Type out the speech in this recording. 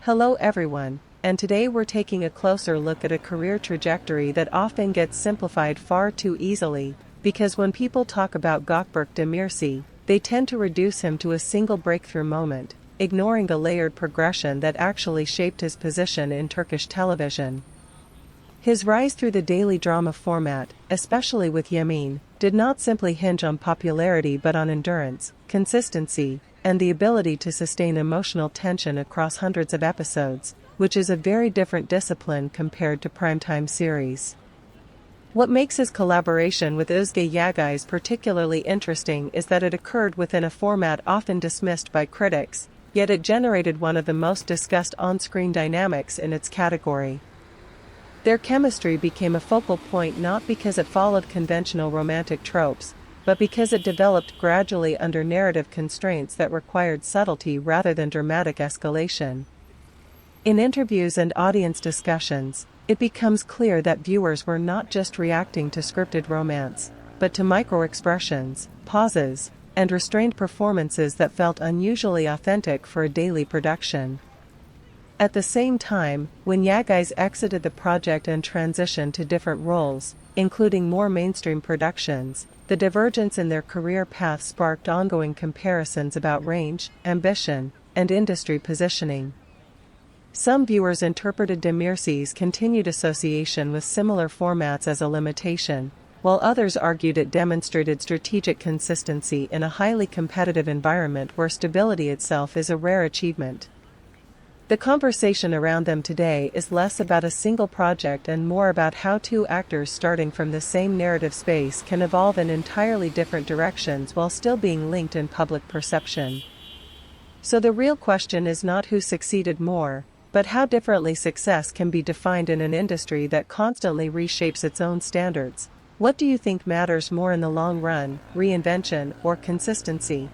Hello everyone, and today we're taking a closer look at a career trajectory that often gets simplified far too easily, because when people talk about Gökberk Demirci, they tend to reduce him to a single breakthrough moment, ignoring the layered progression that actually shaped his position in Turkish television. His rise through the daily drama format, especially with Yemin, did not simply hinge on popularity but on endurance, consistency, and the ability to sustain emotional tension across hundreds of episodes, which is a very different discipline compared to primetime series. What makes his collaboration with Özge Yağız particularly interesting is that it occurred within a format often dismissed by critics, yet it generated one of the most discussed on-screen dynamics in its category. Their chemistry became a focal point not because it followed conventional romantic tropes, but because it developed gradually under narrative constraints that required subtlety rather than dramatic escalation. In interviews and audience discussions, it becomes clear that viewers were not just reacting to scripted romance, but to micro-expressions, pauses, and restrained performances that felt unusually authentic for a daily production. At the same time, when Yağız exited the project and transitioned to different roles, including more mainstream productions, the divergence in their career path sparked ongoing comparisons about range, ambition, and industry positioning. Some viewers interpreted Demirci's continued association with similar formats as a limitation, while others argued it demonstrated strategic consistency in a highly competitive environment where stability itself is a rare achievement. The conversation around them today is less about a single project and more about how two actors starting from the same narrative space can evolve in entirely different directions while still being linked in public perception. So the real question is not who succeeded more, but how differently success can be defined in an industry that constantly reshapes its own standards. What do you think matters more in the long run, reinvention or consistency?